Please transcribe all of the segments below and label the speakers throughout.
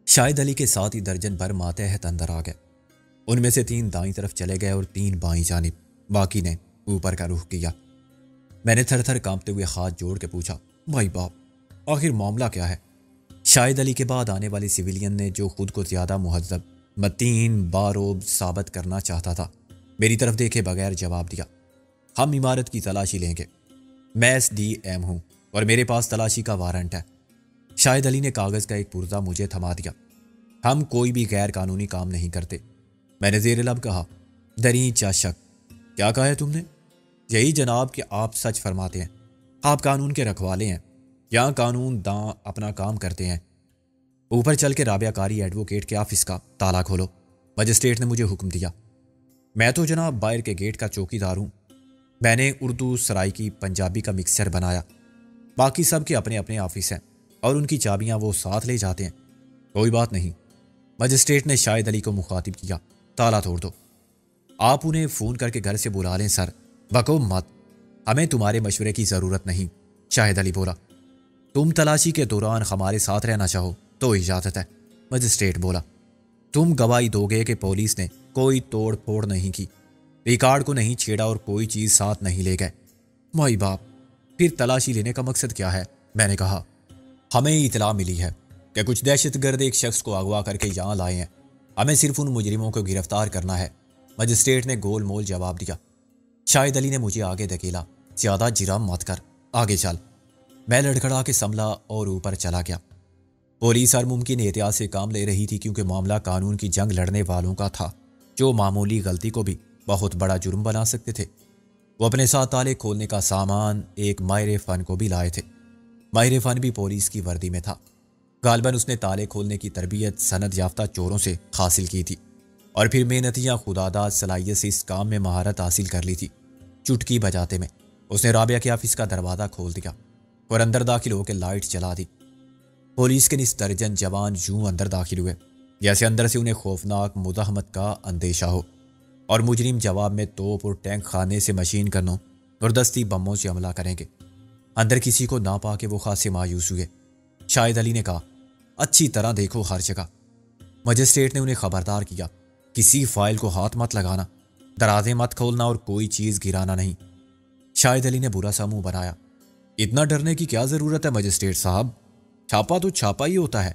Speaker 1: شاہد علی کے ساتھ ہی درجن بھر ماتحت اندر آ گئے۔ ان میں سے 3 دائیں طرف چلے گئے اور 3 بائیں جانب، باقی نے اوپر کا رخ کیا۔ میں نے تھر تھر کانپتے ہوئے ہاتھ جوڑ کے پوچھا، بھائی باپ آخر معاملہ کیا ہے؟ شاہد علی کے بعد آنے والے سویلین نے، جو خود کو زیادہ مہذب، متین، باروب ثابت کرنا چاہتا تھا، میری طرف دیکھے بغیر جواب دیا، ہم عمارت کی تلاشی لیں گے۔ میں SDM ہوں اور میرے پاس تلاشی کا وارنٹ ہے۔ شاہد علی نے کاغذ کا ایک پرزہ مجھے تھما دیا۔ ہم کوئی بھی غیر قانونی کام نہیں کرتے۔ میں نے زیر لب کہا، دریں چاشک، کیا کہا ہے تم نے؟ یہی جناب کہ آپ سچ فرماتے ہیں، آپ قانون کے رکھوالے ہیں، یہاں قانون داں اپنا کام کرتے ہیں۔ اوپر چل کے رابعہ کاری ایڈوکیٹ کے آفس کا تالا کھولو، مجسٹریٹ نے مجھے حکم دیا۔ میں تو جناب باہر کے گیٹ کا چوکی دار ہوں۔ میں نے اردو سرائیکی پنجابی کا مکسچر بنایا۔ باقی سب کے اپنے اپنے آفس ہیں اور ان کی چابیاں وہ ساتھ لے جاتے ہیں۔ کوئی بات نہیں، مجسٹریٹ نے شاہد علی کو مخاطب کیا، تالا توڑ دو۔ آپ انہیں فون کر کے گھر سے بلا لیں سر، بکو مت، ہمیں تمہارے مشورے کی ضرورت نہیں۔ شاہد علی بولا، تم تلاشی کے دوران ہمارے ساتھ رہنا چاہو تو اجازت ہے۔ مجسٹریٹ بولا، تم گواہی دو گے کہ پولیس نے کوئی توڑ پھوڑ نہیں کی، ریکارڈ کو نہیں چھیڑا اور کوئی چیز ساتھ نہیں لے گئے۔ مائی باپ، پھر تلاشی لینے کا مقصد کیا ہے؟ میں نے کہا، ہمیں اطلاع ملی ہے کہ کچھ دہشت گرد ایک شخص کو اغوا کر کے یہاں لائے ہیں، ہمیں صرف ان مجرموں کو گرفتار کرنا ہے۔ مجسٹریٹ نے گول مول جواب دیا۔ شاہد علی نے مجھے آگے دھکیلا، زیادہ جرام مت کر، آگے چل۔ میں لڑکھڑا کے سنبھلا اور اوپر چلا گیا۔ پولیس ہر ممکن احتیاط سے کام لے رہی تھی، کیونکہ معاملہ قانون کی جنگ لڑنے والوں کا تھا، جو معمولی غلطی کو بھی بہت بڑا جرم بنا سکتے تھے۔ وہ اپنے ساتھ تالے کھولنے کا سامان ایک ماہر فن کو بھی لائے تھے۔ ماہر فن بھی پولیس کی وردی میں تھا۔ غالباً اس نے تالے کھولنے کی تربیت سند یافتہ چوروں سے حاصل کی تھی اور پھر محنتی یا خودداد صلاحیت سے اس کام میں مہارت حاصل کر لی تھی۔ چٹکی بجاتے میں اس نے رابعہ کے آفس کا دروازہ کھول دیا اور اندر داخل ہو کے لائٹ چلا دی۔ پولیس کے نصف درجن جوان یوں اندر داخل ہوئے جیسے اندر سے انہیں خوفناک مزاحمت کا اندیشہ ہو، اور مجرم جواب میں توپ اور ٹینک خانے سے مشین گنوں اور دستی بموں سے حملہ کریں گے۔ اندر کسی کو نہ پا کے وہ خاصے مایوس ہوئے۔ شاہد علی نے کہا، اچھی طرح دیکھو ہر جگہ۔ مجسٹریٹ نے انہیں خبردار کیا، کسی فائل کو ہاتھ مت لگانا، درازیں مت کھولنا اور کوئی چیز گرانا نہیں۔ شاہد علی نے برا سا منہ بنایا، اتنا ڈرنے کی کیا ضرورت ہے مجسٹریٹ صاحب، چھاپا تو چھاپا ہی ہوتا ہے۔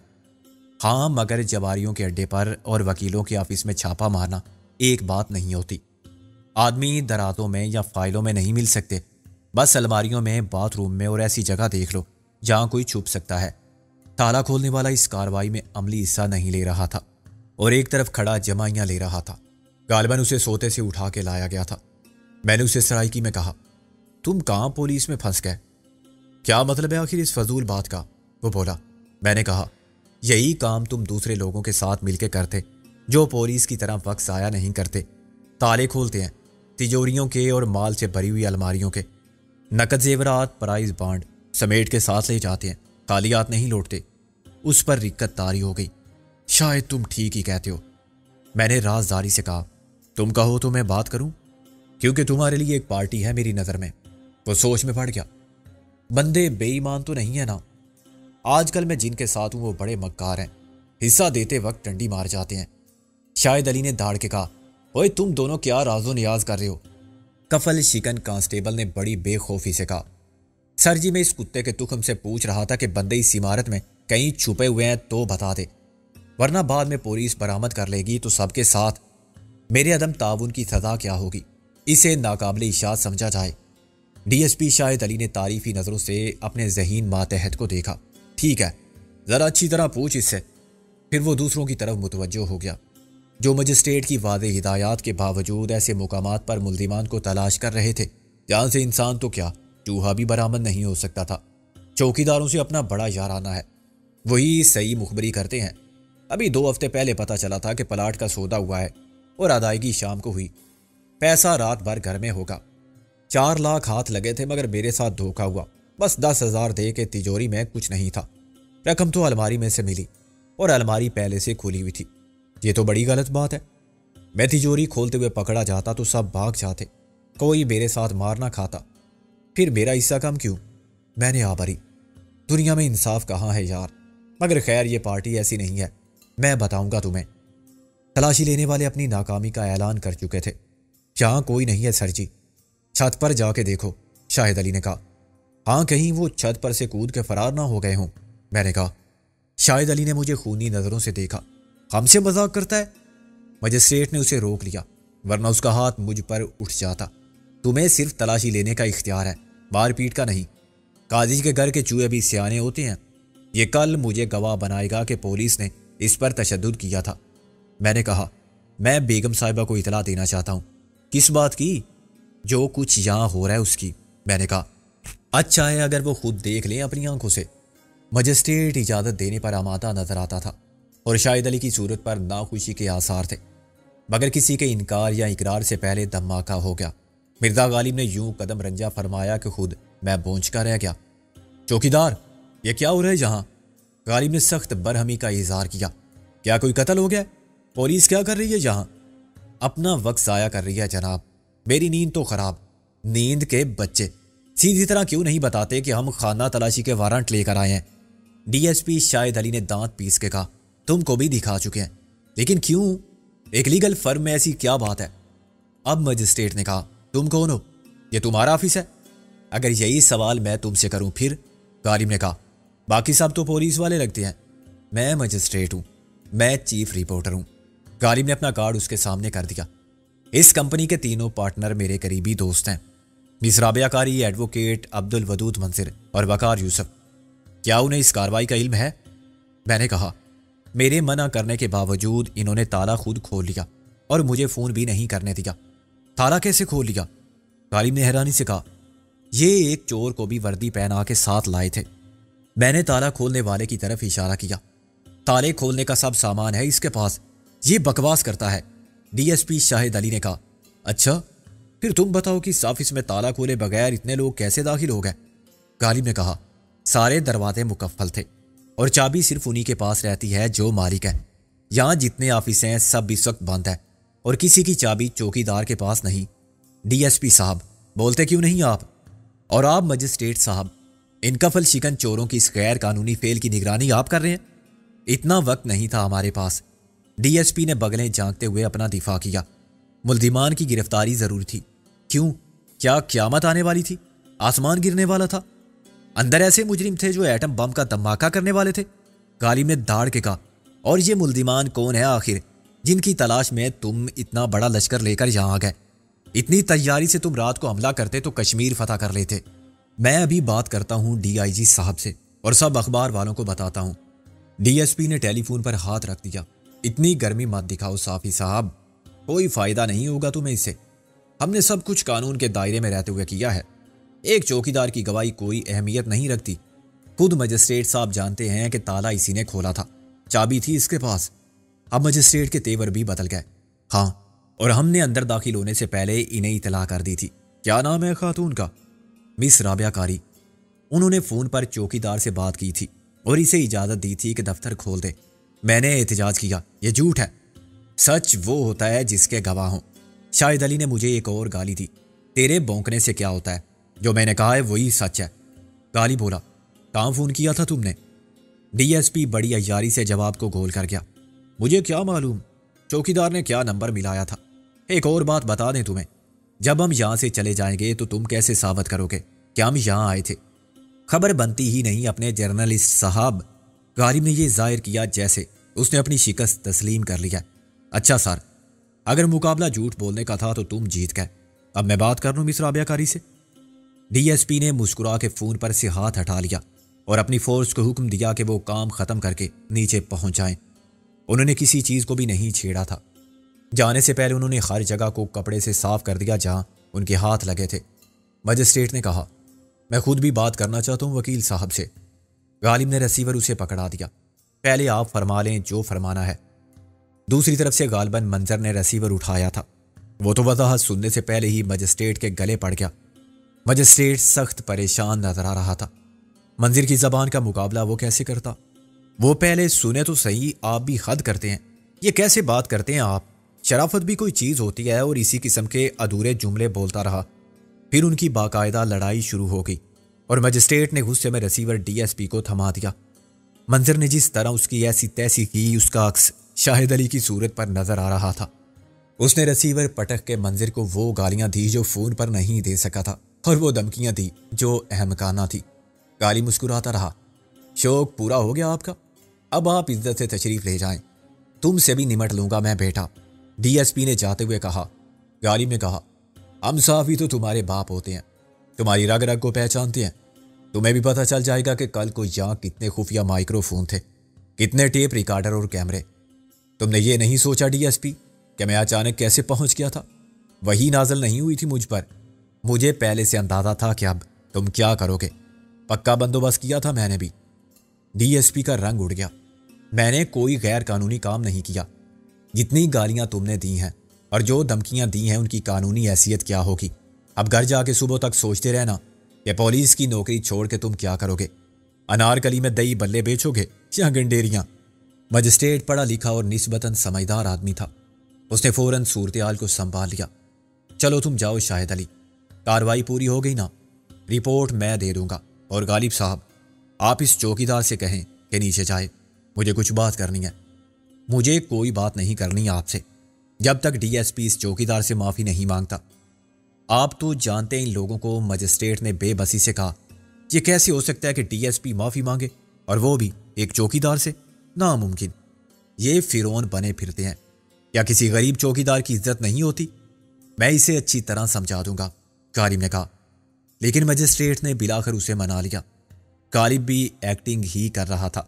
Speaker 1: ہاں، مگر جواریوں کے اڈے پر اور وکیلوں کے آفس میں چھاپا مارنا ایک بات نہیں ہوتی۔ آدمی درازوں میں یا فائلوں میں نہیں مل سکتے، بس الماریوں میں، باتھ روم میں اور ایسی جگہ دیکھ لو جہاں کوئی چھپ سکتا ہے۔ تالا کھولنے والا اس کارروائی میں عملی حصہ نہیں لے رہا تھا اور ایک طرف کھڑا جمائیاں لے رہا تھا۔ غالباً اسے سوتے سے اٹھا کے لایا گیا تھا۔ میں نے اسے سرائیکی میں کہا، تم کہاں پولیس میں پھنس گئے؟ کیا مطلب ہے آخر اس فضول بات کا؟ وہ بولا۔ میں نے کہا، یہی کام تم دوسرے لوگوں کے ساتھ مل کے کرتے جو پولیس کی طرح وقت ضائع نہیں کرتے۔ تالے کھولتے ہیں، تجوریوں کے اور مال سے بھری ہوئی الماریوں کے، نقد زیورات، پرائز بانڈ سمیٹ کے ساتھ لے جاتے ہیں، خالیات نہیں لوٹتے۔ اس پر رکت تاری ہو گئی۔ شاید تم ٹھیک ہی کہتے ہو، میں نے رازداری سے کہا۔ تم کہو تو میں بات کروں، کیونکہ تمہارے لیے ایک پارٹی ہے میری نظر میں۔ وہ سوچ میں پڑ گیا، بندے بے ایمان تو نہیں ہے نا؟ آج کل میں جن کے ساتھ ہوں وہ بڑے مکار ہیں، حصہ دیتے وقت ڈنڈی مار جاتے ہیں۔ شاہد علی نے دھاڑ کے کہا، اوئے تم دونوں کیا راز و نیاز کر رہے ہو؟ کفل شکن کانسٹیبل نے بڑی بے خوفی سے کہا، سر جی میں اس کتے کے تخم سے پوچھ رہا تھا کہ بندے اس عمارت میں کہیں چھپے ہوئے ہیں تو بتا دے، ورنہ بعد میں پولیس برآمد کر لے گی تو سب کے ساتھ میرے عدم تعاون کی سزا کیا ہوگی؟ اسے ناقابل اشاعت سمجھا جائے۔ ڈی ایس پی شاہد علی نے تعریفی نظروں سے اپنے ذہین ماتحت کو دیکھا۔ ٹھیک ہے، ذرا اچھی طرح پوچھ اس سے۔ پھر وہ دوسروں کی طرف متوجہ ہو گیا جو مجسٹریٹ کی واضح ہدایات کے باوجود ایسے مقامات پر ملزمان کو تلاش کر رہے تھے جہاں سے انسان تو کیا چوہا بھی برآمد نہیں ہو سکتا تھا۔ چوکیداروں سے اپنا بڑا یارانہ ہے، وہی صحیح مخبری کرتے ہیں۔ ابھی 2 ہفتے پہلے پتہ چلا تھا کہ پلاٹ کا سودا ہوا ہے اور ادائیگی شام کو ہوئی، پیسہ رات بھر گھر میں ہوگا۔ 4 لاکھ ہاتھ لگے تھے، مگر میرے ساتھ دھوکہ ہوا، بس 10,000 دے کے تجوری میں کچھ نہیں تھا۔ رقم تو الماری میں سے ملی اور الماری پہلے سے کھلی ہوئی تھی۔ یہ تو بڑی غلط بات ہے۔ میں تجوری کھولتے ہوئے پکڑا جاتا تو سب بھاگ جاتے، کوئی میرے ساتھ مار نہ کھاتا، پھر میرا حصہ کم کیوں؟ میں نے آ بھری، دنیا میں انصاف کہاں ہے یار؟ مگر خیر، یہ پارٹی ایسی نہیں ہے میں بتاؤں گا تمہیں۔ تلاشی لینے والے اپنی ناکامی کا اعلان کر چکے تھے۔ یہاں کوئی نہیں ہے سر جی، چھت پر جا کے دیکھو، شاہد علی نے کہا۔ ہاں کہیں وہ چھت پر سے کود کے فرار نہ ہو گئے ہوں، میں نے کہا۔ شاہد علی نے مجھے خونی نظروں سے دیکھا۔ ہم سے مذاق کرتا ہے؟ مجسٹریٹ نے اسے روک لیا، ورنہ اس کا ہاتھ مجھ پر اٹھ جاتا۔ تمہیں صرف تلاشی لینے کا اختیار ہے، مار پیٹ کا نہیں۔ قاضی کے گھر کے چوہے بھی سیانے ہوتے ہیں۔ یہ کل مجھے گواہ بنائے گا کہ پولیس نے اس پر تشدد کیا تھا۔ میں نے کہا، میں بیگم صاحبہ کو اطلاع دینا چاہتا ہوں۔ کس بات کی؟ جو کچھ یہاں ہو رہا ہے اس کی، میں نے کہا۔ اچھا ہے اگر وہ خود دیکھ لیں اپنی آنکھوں سے۔ مجسٹریٹ اجازت دینے پر آمادہ نظر آتا تھا اور شاہد علی کی صورت پر ناخوشی کے آثار تھے، مگر کسی کے انکار یا اقرار سے پہلے دھماکہ ہو گیا۔ مرزا غالب نے یوں قدم رنجا فرمایا کہ خود میں بونچ کا رہ گیا۔ چوکیدار، یہ کیا ہو رہا ہے یہاں؟ غالب نے سخت برہمی کا اظہار کیا۔ کیا کوئی قتل ہو گیا؟ پولیس کیا کر رہی ہے یہاں؟ اپنا وقت ضائع کر رہی ہے جناب، میری نیند تو خراب۔ نیند کے بچے سیدھی طرح کیوں نہیں بتاتے کہ ہم خانہ تلاشی کے وارنٹ لے کر آئے ہیں؟ ڈی ایس پی شاہد علی نے دانت پیس کے کہا۔ تم کو بھی دکھا چکے ہیں، لیکن کیوں؟ ایک لیگل فرم میں ایسی کیا بات ہے؟ اب مجسٹریٹ نے کہا، تم کون ہو؟ یہ تمہارا آفس ہے؟ اگر یہی سوال میں تم سے کروں پھر؟ غالب نے کہا، باقی سب تو پولیس والے لگتے ہیں۔ میں مجسٹریٹ ہوں، میں چیف رپورٹر ہوں۔ غالب نے اپنا کارڈ اس کے سامنے کر دیا۔ اس کمپنی کے تینوں پارٹنر میرے قریبی دوست ہیں، مس رابعہ قاری، ایڈوکیٹ عبد الودود منصر اور وقار یوسف۔ کیا انہیں اس کارروائی کا علم ہے؟ میں نے کہا۔ میرے منع کرنے کے باوجود انہوں نے تالا خود کھول لیا اور مجھے فون بھی نہیں کرنے دیا۔ تالا کیسے کھول لیا؟ غالب نے حیرانی سے کہا۔ یہ ایک چور کو بھی وردی پہنا کے ساتھ لائے تھے۔ میں نے تالا کھولنے والے کی طرف اشارہ کیا۔ تالے کھولنے کا سب سامان ہے اس کے پاس، یہ بکواس کرتا ہے، ڈی ایس پی شاہد علی نے کہا۔ اچھا پھر تم بتاؤ کہ اس آفس میں تالا کھولے بغیر اتنے لوگ کیسے داخل ہو گئے؟ غالب نے کہا، سارے دروازے مقفل تھے اور چابی صرف انہی کے پاس رہتی ہے جو مالک ہے۔ یہاں جتنے آفس ہیں سب اس وقت بند ہے اور کسی کی چابی چوکیدار کے پاس نہیں۔ ڈی ایس پی صاحب، بولتے کیوں نہیں آپ؟ اور آپ مجسٹریٹ صاحب، ان کفل شکن چوروں کی اس غیر قانونی فعل کی نگرانی آپ کر رہے ہیں؟ اتنا وقت نہیں تھا ہمارے پاس۔ ڈی ایس پی نے بغلیں جھانکتے ہوئے اپنا دفاع کیا۔ ملزمان کی گرفتاری ضروری تھی۔ کیوں؟ کیا قیامت آنے والی تھی؟ آسمان گرنے والا تھا؟ اندر ایسے مجرم تھے جو ایٹم بم کا دھماکہ کرنے والے تھے؟ غالب نے داڑ کے کہا۔ اور یہ ملزمان کون ہے آخر جن کی تلاش میں تم اتنا بڑا لشکر لے کر یہاں آ گئے؟ اتنی تیاری سے تم رات کو حملہ کرتے تو کشمیر فتح کر لیتے۔ میں ابھی بات کرتا ہوں ڈی آئی جی صاحب سے اور سب اخبار والوں کو بتاتا ہوں۔ ڈی ایس پی نے ٹیلی فون پر ہاتھ رکھ دیا۔ اتنی گرمی مت دکھاؤ صافی صاحب، کوئی فائدہ نہیں ہوگا تمہیں اس سے۔ ہم نے سب کچھ قانون کے دائرے میں رہتے ہوئے کیا ہے۔ ایک چوکیدار کی گواہی کوئی اہمیت نہیں رکھتی۔ خود مجسٹریٹ صاحب جانتے ہیں کہ تالا اسی نے کھولا تھا، چابی تھی اس کے پاس۔ اب مجسٹریٹ کے تیور بھی بدل گئے۔ ہاں، اور ہم نے اندر داخل ہونے سے پہلے انہیں اطلاع کر دی تھی۔ کیا نام ہے خاتون کا؟ مس رابعہ قاری۔ انہوں نے فون پر چوکیدار سے بات کی تھی اور اسے اجازت دی تھی کہ دفتر کھول دے۔ میں نے احتجاج کیا، یہ جھوٹ ہے۔ سچ وہ ہوتا ہے جس کے گواہ ہوں۔ شاہد علی نے مجھے ایک اور گالی دی۔ تیرے بونکنے سے کیا ہوتا ہے؟ جو میں نے کہا ہے وہی سچ ہے۔ غالب بولا، کہاں فون کیا تھا تم نے؟ ڈی ایس پی بڑی عیاری سے جواب کو گول کر گیا۔ مجھے کیا معلوم چوکیدار نے کیا نمبر ملایا تھا۔ ایک اور بات بتا دیں تمہیں، جب ہم یہاں سے چلے جائیں گے تو تم کیسے ثابت کرو گے کہ ہم یہاں آئے تھے؟ خبر بنتی ہی نہیں اپنے جرنلسٹ صاحب۔ غالب نے یہ ظاہر کیا جیسے اس نے اپنی شکست تسلیم کر لیا۔ اچھا سر، اگر مقابلہ جھوٹ بولنے کا تھا تو تم جیت گئے۔ اب میں بات کر لوں مس رابعہ قاری سے؟ ڈی ایس پی نے مسکرا کے فون پر سے ہاتھ ہٹا لیا اور اپنی فورس کو حکم دیا کہ وہ کام ختم کر کے نیچے پہنچ جائیں۔ انہوں نے کسی چیز کو بھی نہیں چھیڑا تھا۔ جانے سے پہلے انہوں نے ہر جگہ کو کپڑے سے صاف کر دیا جہاں ان کے ہاتھ لگے تھے۔ مجسٹریٹ نے کہا، میں خود بھی بات کرنا چاہتا ہوں وکیل صاحب سے۔ غالب نے ریسیور اسے پکڑا دیا۔ پہلے آپ فرما لیں جو فرمانا ہے۔ دوسری طرف سے غالباً منظر نے ریسیور اٹھایا تھا۔ وہ تو وضاحت سننے سے پہلے ہی مجسٹریٹ کے گلے پڑ گیا۔ مجسٹریٹ سخت پریشان نظر آ رہا تھا۔ منظر کی زبان کا مقابلہ وہ کیسے کرتا؟ وہ پہلے سنے تو صحیح، آپ بھی حد کرتے ہیں۔ یہ کیسے بات کرتے ہیں آپ؟ شرافت بھی کوئی چیز ہوتی ہے۔ اور اسی قسم کے ادھورے جملے بولتا رہا۔ پھر ان کی باقاعدہ لڑائی شروع ہو گئی اور مجسٹریٹ نے غصے میں ریسیور ڈی ایس پی کو تھما دیا۔ منظر نے جس طرح اس کی ایسی تیسی کی، اس کا عکس شاہد علی کی صورت پر نظر آ رہا تھا۔ اس نے ریسیور پٹک کے منظر کو وہ گالیاں دی جو فون پر نہیں دے سکا تھا، اور وہ دھمکیاں دی جو احمقانہ تھی۔ غالب مسکراتا رہا۔ شوق پورا ہو گیا آپ کا؟ اب آپ عزت سے تشریف لے جائیں، تم سے بھی نمٹ لوں گا میں بیٹا، ڈی ایس پی نے جاتے ہوئے کہا۔ غالب نے کہا، ہم صحافی تو تمہارے باپ ہوتے ہیں، تمہاری رگ رگ کو پہچانتے ہیں، تمہیں بھی پتہ چل جائے گا کہ کل کو یہاں کتنے خفیہ مائکرو فون تھے، کتنے ٹیپ ریکارڈر اور کیمرے۔ تم نے یہ نہیں سوچا ڈی ایس پی کہ میں اچانک کیسے پہنچ گیا تھا؟ وہی نازل نہیں ہوئی تھی مجھ پر، مجھے پہلے سے اندازہ تھا کہ اب تم کیا کرو گے، پکا بندوبست کیا تھا میں نے بھی۔ ڈی ایس پی کا رنگ اڑ گیا۔ میں نے کوئی غیر قانونی کام نہیں کیا۔ جتنی گالیاں تم نے دی ہیں اور جو دھمکیاں دی ہیں ان کی قانونی حیثیت کیا ہوگی؟ اب گھر جا کے صبح تک سوچتے رہنا کہ پولیس کی نوکری چھوڑ کے تم کیا کرو گے، انارکلی میں دہی بلے بیچو گے یا گنڈیریاں؟ مجسٹریٹ پڑھا لکھا اور نسبتاً سمجھدار آدمی تھا، اس نے فوراً صورتحال کو سنبھال لیا۔ چلو تم جاؤ شاہد علی، کاروائی پوری ہو گئی نا، رپورٹ میں دے دوں گا، اور غالب صاحب آپ اس چوکیدار سے کہیں کہ نیچے جائے، مجھے کچھ بات کرنی ہے۔ مجھے کوئی بات نہیں کرنی آپ سے جب تک ڈی ایس پی اس چوکیدار سے معافی نہیں مانگتا۔ آپ تو جانتے ہیں ان لوگوں کو۔ مجسٹریٹ نے بے بسی سے کہا، یہ کیسے ہو سکتا ہے کہ ڈی ایس پی معافی مانگے، اور وہ بھی ایک چوکیدار سے؟ ناممکن، یہ فرعون بنے پھرتے ہیں، یا کسی غریب چوکیدار کی عزت نہیں ہوتی؟ میں اسے اچھی طرح سمجھا دوں گا، غالب نے کہا۔ لیکن مجسٹریٹ نے بلاخر اسے منا لیا۔ غالب بھی ایکٹنگ ہی کر رہا تھا۔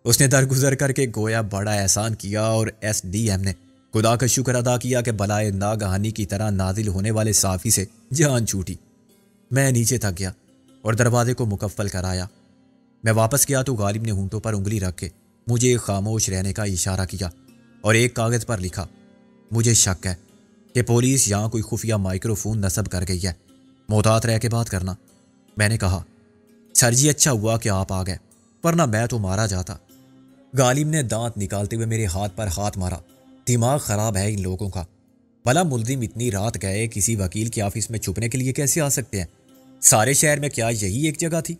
Speaker 1: اس نے درگزر کر کے گویا بڑا احسان کیا، اور ایس ڈی ایم نے خدا کا شکر ادا کیا کہ بلائے ناگہانی کی طرح نازل ہونے والے صحافی سے جان چھوٹی۔ میں نیچے تھک گیا اور دروازے کو مکفل کرایا۔ میں واپس گیا تو غالب نے ہونٹوں پر انگلی رکھ کے مجھے خاموش رہنے کا اشارہ کیا اور ایک کاغذ پر لکھا، مجھے شک ہے کہ پولیس یہاں کوئی خفیہ مائکرو فون نصب کر گئی ہے، محتاط رہ کے بات کرنا۔ میں نے کہا، سر جی اچھا ہوا کہ آپ آ گئے، ورنہ میں تو مارا جاتا۔ غالب نے دانت نکالتے ہوئے میرے ہاتھ پر ہاتھ مارا۔ دماغ خراب ہے ان لوگوں کا، بھلا ملزم اتنی رات گئے کسی وکیل کے آفس میں چھپنے کے لیے کیسے آ سکتے ہیں؟ سارے شہر میں کیا یہی ایک جگہ تھی؟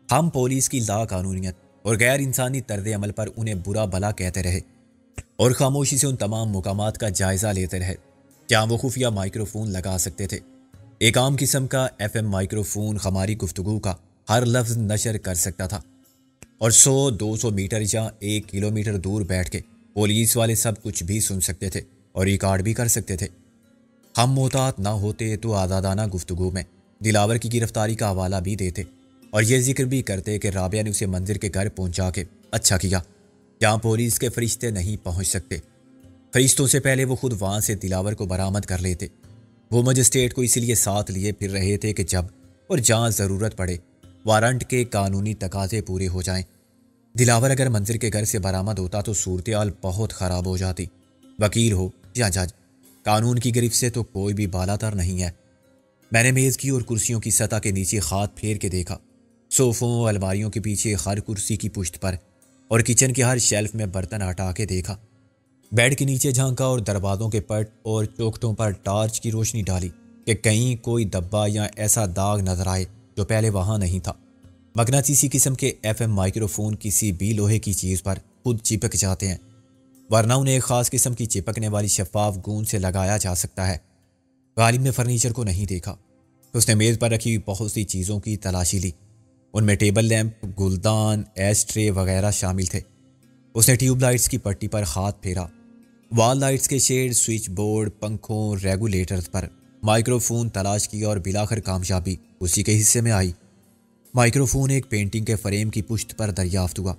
Speaker 1: ہم پولیس کی لا قانونیت اور غیر انسانی طرز عمل پر انہیں برا بھلا کہتے رہے اور خاموشی سے ان تمام مقامات کا جائزہ لیتے رہے کیا وہ خفیہ مائکرو فون لگا سکتے تھے۔ ایک عام قسم کا ایف ایم مائکرو فون ہماری گفتگو کا ہر لفظ نشر کر سکتا تھا، اور 100-200 میٹر یا 1 کلومیٹر دور بیٹھ کے پولیس والے سب کچھ بھی سن سکتے تھے اور ریکارڈ بھی کر سکتے تھے۔ ہم محتاط نہ ہوتے تو آزادانہ گفتگو میں دلاور کی گرفتاری کا حوالہ بھی دیتے اور یہ ذکر بھی کرتے کہ رابعہ نے اسے منظر کے گھر پہنچا کے اچھا کیا، جہاں پولیس کے فرشتے نہیں پہنچ سکتے۔ فرشتوں سے پہلے وہ خود وہاں سے دلاور کو برآمد کر لیتے۔ وہ مجسٹریٹ کو اس لیے ساتھ لیے پھر رہے تھے کہ جب اور جہاں ضرورت پڑے وارنٹ کے قانونی تقاضے پورے ہو جائیں۔ دلاور اگر منظر کے گھر سے برآمد ہوتا تو صورتحال بہت خراب ہو جاتی۔ وکیل ہو یا جج، قانون کی گرفت سے تو کوئی بھی بالاتر نہیں ہے۔ میں نے میز کی اور کرسیوں کی سطح کے نیچے ہاتھ پھیر کے دیکھا، صوفوں الماریوں کے پیچھے، ہر کرسی کی پشت پر اور کچن کے ہر شیلف میں برتن ہٹا کے دیکھا، بیڈ کے نیچے جھانکا اور دروازوں کے پٹ اور چوکھٹوں پر ٹارچ کی روشنی ڈالی کہ کہیں کوئی دبا یا ایسا داغ نظر آئے جو پہلے وہاں نہیں تھا۔ مقناطیسی قسم کے ایف ایم مائکرو فون کسی بھی لوہے کی چیز پر خود چپک جاتے ہیں، ورنہ انہیں ایک خاص قسم کی چپکنے والی شفاف گوند سے لگایا جا سکتا ہے۔ غالب نے فرنیچر کو نہیں دیکھا۔ اس نے میز پر رکھی ہوئی بہت سی چیزوں کی تلاشی لی، ان میں ٹیبل لیمپ، گلدان، ایش ٹرے وغیرہ شامل تھے۔ اس نے ٹیوب لائٹس کی پٹی پر ہاتھ پھیرا، وال لائٹس کے شیڈ، سوئچ بورڈ، پنکھوں، ریگولیٹرز پر مائکرو فون تلاش کیا اور بلاخر کامیابی اسی کے حصے میں آئی۔ مائکرو فون ایک پینٹنگ کے فریم کی پشت پر دریافت ہوا۔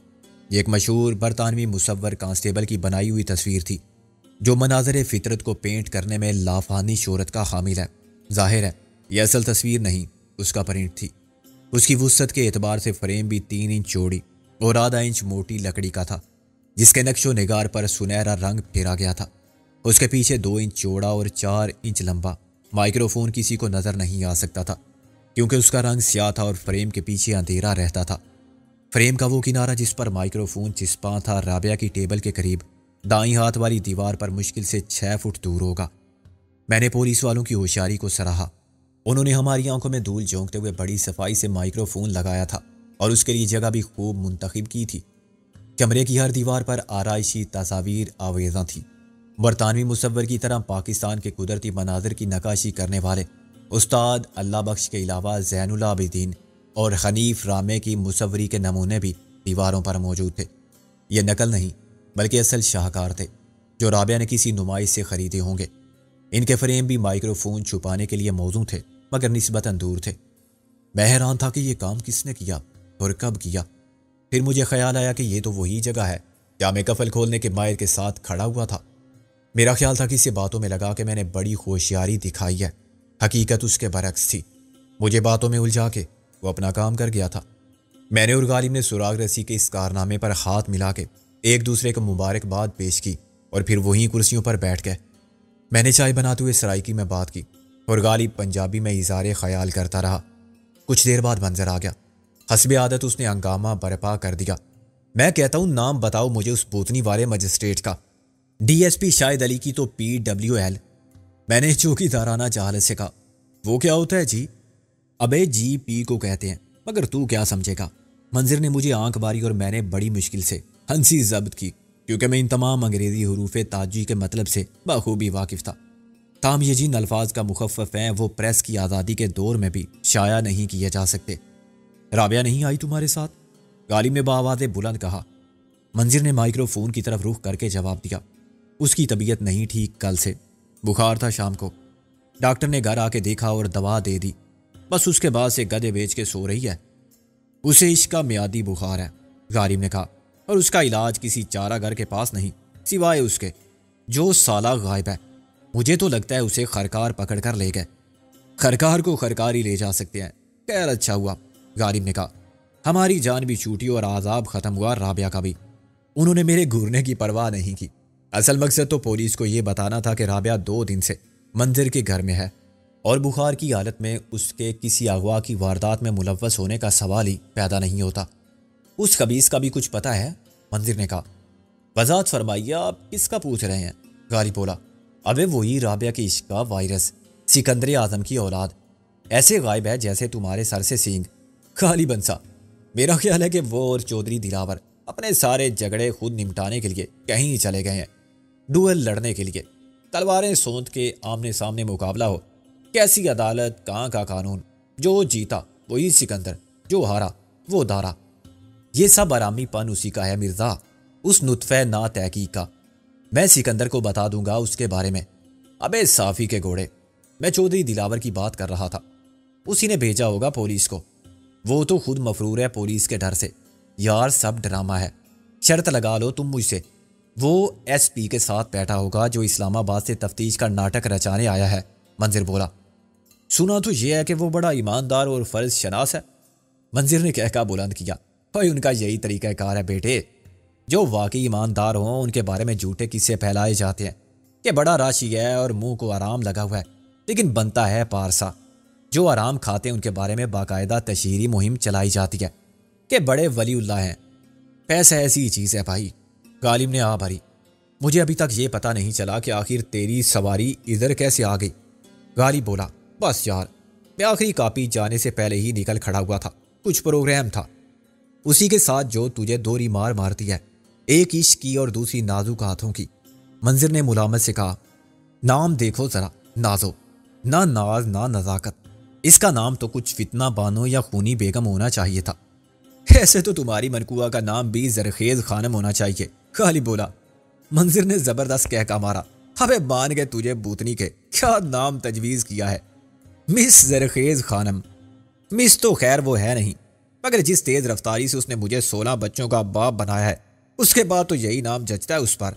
Speaker 1: یہ ایک مشہور برطانوی مصور کانسٹیبل کی بنائی ہوئی تصویر تھی جو مناظر فطرت کو پینٹ کرنے میں لافانی شہرت کا حامل ہے۔ ظاہر ہے یہ اصل تصویر نہیں، اس کا پرنٹ تھی۔ اس کی وسعت کے اعتبار سے فریم بھی 3 انچ چوڑی اور آدھا انچ موٹی لکڑی کا تھا، جس کے نقش و نگار پر سنہرا رنگ پھیرا گیا تھا۔ اس کے پیچھے 2 انچ چوڑا اور 4 انچ لمبا مائکرو فون کسی کو نظر نہیں آ سکتا تھا، کیونکہ اس کا رنگ سیاہ تھا اور فریم کے پیچھے اندھیرا رہتا تھا۔ فریم کا وہ کنارہ جس پر مائکرو فون چسپاں تھا رابعہ کی ٹیبل کے قریب دائیں ہاتھ والی دیوار پر مشکل سے 6 فٹ دور ہوگا۔ میں نے پولیس والوں کی ہوشیاری کو سراہا۔ انہوں نے ہماری آنکھوں میں دھول جھونکتے ہوئے بڑی صفائی سے مائکرو فون لگایا تھا اور اس کے لیے جگہ بھی خوب منتخب کی تھی۔ کمرے کی ہر دیوار پر آرائشی تصاویر آویزاں تھیں۔ برطانوی مصور کی طرح پاکستان کے قدرتی مناظر کی نقاشی کرنے والے استاد اللہ بخش کے علاوہ زین العابدین اور حنیف رامے کی مصوری کے نمونے بھی دیواروں پر موجود تھے۔ یہ نقل نہیں بلکہ اصل شاہکار تھے جو رابعہ نے کسی نمائش سے خریدے ہوں گے۔ ان کے فریم بھی مائکرو فون چھپانے کے لیے موزوں تھے مگر نسبتاً دور تھے۔ میں حیران تھا کہ یہ کام کس نے کیا اور کب کیا۔ پھر مجھے خیال آیا کہ یہ تو وہی جگہ ہے جہاں میں کفل کھولنے کے ماہر کے ساتھ کھڑا ہوا تھا۔ میرا خیال تھا کہ اسے باتوں میں لگا کہ میں نے بڑی ہوشیاری دکھائی ہے، حقیقت اس کے برعکس تھی۔ مجھے باتوں میں الجھا کے وہ اپنا کام کر گیا تھا۔ میں نے اور غالب نے سراغ رسی کے اس کارنامے پر ہاتھ ملا کے ایک دوسرے کو مبارکباد پیش کی اور پھر وہیں کرسیوں پر بیٹھ گئے۔ میں نے چائے بناتے ہوئے سرائکی میں بات کی اور غالب پنجابی میں اظہار خیال کرتا رہا۔ کچھ دیر بعد منظر آ گیا۔ حسب عادت اس نے ہنگامہ برپا کر دیا۔ میں کہتا ہوں نام بتاؤ مجھے اس بوتنی والے مجسٹریٹ کا۔ ڈی ایس پی شاہد علی کی تو PWL۔ میں نے چوکیدارانہ جہالت سے کہا۔ وہ کیا ہوتا ہے جی؟ ابے GP کو کہتے ہیں، مگر تو کیا سمجھے گا؟ منظر نے مجھے آنکھ ماری اور میں نے بڑی مشکل سے ہنسی ضبط کی کیونکہ میں ان تمام انگریزی حروف تاجی کے مطلب سے بخوبی واقف تھا۔ تاہم یہ جن الفاظ کا مخفف ہیں وہ پریس کی آزادی کے دور میں بھی شائع نہیں کیے جا سکتے۔ رابعہ نہیں آئی تمہارے ساتھ؟ غالب نے بآواز بلند کہا۔ منظر نے مائکرو فون کی طرف رخ کر کے جواب دیا۔ اس کی طبیعت نہیں ٹھیک کل سے، بخار تھا شام کو۔ ڈاکٹر نے گھر آ کے دیکھا اور دوا دے دی، بس اس کے بعد سے گدے بیچ کے سو رہی ہے۔ اسے عشق کا میادی بخار ہے، غالب نے کہا، اور اس کا علاج کسی چارہ گھر کے پاس نہیں سوائے اس کے جو سالہ غائب ہے۔ مجھے تو لگتا ہے اسے خرکار پکڑ کر لے گئے۔ خرکار کو خرکار ہی لے جا سکتے ہیں۔ خیر اچھا ہوا، غالب نے کہا، ہماری جان بھی چھوٹی اور عذاب ختم ہوا، رابعہ کا بھی۔ انہوں نے میرے گھورنے کی پرواہ نہیں کی۔ اصل مقصد تو پولیس کو یہ بتانا تھا کہ رابعہ 2 دن سے منظر کے گھر میں ہے اور بخار کی حالت میں اس کے کسی اغوا کی واردات میں ملوث ہونے کا سوال ہی پیدا نہیں ہوتا۔ اس خبیث کا بھی کچھ پتہ ہے؟ منظر نے کہا۔ وضاحت فرمائیے، آپ کس کا پوچھ رہے ہیں؟ غالب بولا۔ ابے وہی رابعہ کے عشق کا وائرس، سکندر اعظم کی اولاد، ایسے غائب ہے جیسے تمہارے سر سے سینگ۔ غالب بنسا، میرا خیال ہے کہ وہ اور چودھری دلاور اپنے سارے جھگڑے خود نمٹانے کے لیے کہیں چلے گئے ہیں، ڈوئل لڑنے کے لیے، تلواریں سونت کے آمنے سامنے مقابلہ ہو۔ کیسی عدالت، کہاں کا قانون؟ جو جیتا وہی سکندر، جو ہارا وہ دارا۔ یہ سب آرامی پن اسی کا ہے مرزا، اس نطفہ نا تحقیق کا۔ میں سکندر کو بتا دوں گا اس کے بارے میں۔ ابے صافی کے گھوڑے، میں چودھری دلاور کی بات کر رہا تھا۔ اسی نے بھیجا ہوگا پولیس کو۔ وہ تو خود مفرور ہے پولیس کے ڈر سے۔ یار سب ڈرامہ ہے، شرط لگا لو تم مجھ سے، وہ SP کے ساتھ بیٹھا ہوگا جو اسلام آباد سے تفتیش کا ناٹک رچانے آیا ہے۔ منظر بولا۔ سنا تو یہ ہے کہ وہ بڑا ایماندار اور فرض شناس ہے۔ منظر نے کہہ کا بلند کیا۔ بھائی ان کا یہی طریقہ کار ہے بیٹے، جو واقعی ایماندار ہوں ان کے بارے میں جھوٹے قصے پھیلائے جاتے ہیں کہ بڑا راشی ہے اور منہ کو آرام لگا ہوا ہے، لیکن بنتا ہے پارسا۔ جو آرام کھاتے ہیں ان کے بارے میں باقاعدہ تشہیری مہم چلائی جاتی ہے کہ بڑے ولی اللہ ہیں۔ پیسہ ایسی چیز ہے بھائی۔ غالب نے آ بھری۔ مجھے ابھی تک یہ پتہ نہیں چلا کہ آخر تیری سواری ادھر کیسے آ گئی۔ غالب بولا۔ بس یار، میں آخری کاپی جانے سے پہلے ہی نکل کھڑا ہوا تھا، کچھ پروگرام تھا، اسی کے ساتھ جو تجھے دوری مار مارتی ہے، ایک عشق کی اور دوسری نازک ہاتھوں کی۔ منظر نے ملامت سے کہا۔ نام دیکھو ذرا، نازو، نہ ناز نہ نزاکت، اس کا نام تو کچھ فتنہ بانو یا خونی بیگم ہونا چاہیے تھا۔ ایسے تو تمہاری منقوہ کا نام بھی زرخیز خانم ہونا چاہیے، غالب بولا۔ منظر نے زبردست کہکا مارا۔ ابے مان گئے تجھے بوتنی کے، کیا نام تجویز کیا ہے، مس زرخیز خانم۔ مس تو خیر وہ ہے نہیں، مگر جس تیز رفتاری سے اس نے مجھے 16 بچوں کا باپ بنایا ہے، اس کے بعد تو یہی نام جچتا ہے اس پر۔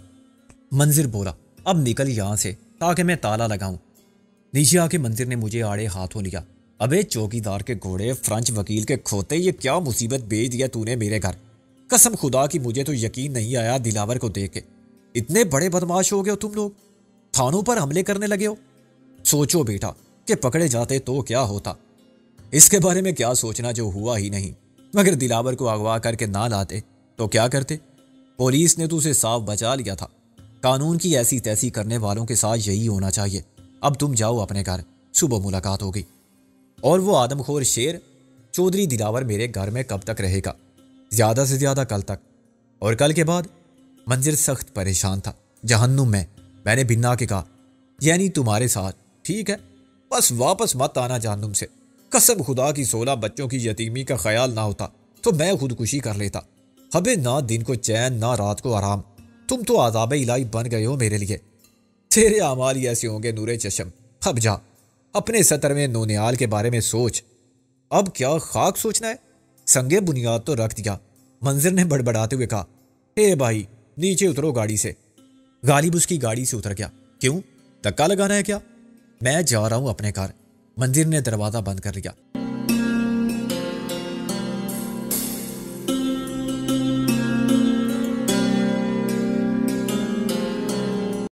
Speaker 1: منظر بولا۔ اب نکل یہاں سے تاکہ میں تالا لگاؤں۔ نیچے آ کے منظر نے مجھے آڑے ہاتھوں لیا۔ ابے چوکیدار کے گھوڑے، فرانچ وکیل کے کھوتے، یہ کیا مصیبت بھیج دیا تو نے میرے گھر؟ قسم خدا کی مجھے تو یقین نہیں آیا دلاور کو دیکھ کے۔ اتنے بڑے بدماش ہو گئے ہو تم لوگ، تھانوں پر حملے کرنے لگے ہو۔ سوچو بیٹا کہ پکڑے جاتے تو کیا ہوتا۔ اس کے بارے میں کیا سوچنا جو ہوا ہی نہیں، مگر دلاور کو اغوا کر کے نہ لاتے تو کیا کرتے؟ پولیس نے تو اسے صاف بچا لیا تھا۔ قانون کی ایسی تیسی کرنے والوں کے ساتھ یہی ہونا چاہیے۔ اب تم جاؤ اپنے گھر، صبح ملاقات ہوگی۔ اور وہ آدم خور شیر چودھری دلاور میرے گھر میں کب تک رہے گا؟ زیادہ سے زیادہ کل تک۔ اور کل کے بعد؟ منظر سخت پریشان تھا۔ جہنم میں نے بھنا کے کہا، یعنی تمہارے ساتھ؟ ٹھیک ہے، بس واپس مت آنا جہنم سے۔ قسم خدا کی 16 بچوں کی یتیمی کا خیال نہ ہوتا تو میں خودکشی کر لیتا۔ ابے نہ دن کو چین نہ رات کو آرام، تم تو عذاب الہی بن گئے ہو میرے لیے۔ تیرے اعمال ہی ایسے ہوں گے نورے چشم۔ اب جا اپنے سطر میں نونیال کے بارے میں سوچ۔ اب کیا خاک سوچنا ہے؟ سنگے بنیاد تو رکھ دیا۔ منظر نے بڑبڑاتے ہوئے کہا، اے بھائی نیچے اترو گاڑی سے۔ غالب اس کی گاڑی سے اتر گیا۔ کیوں؟ دھکا لگانا ہے کیا؟ میں جا رہا ہوں اپنے گھر۔ منظر نے دروازہ بند کر لیا۔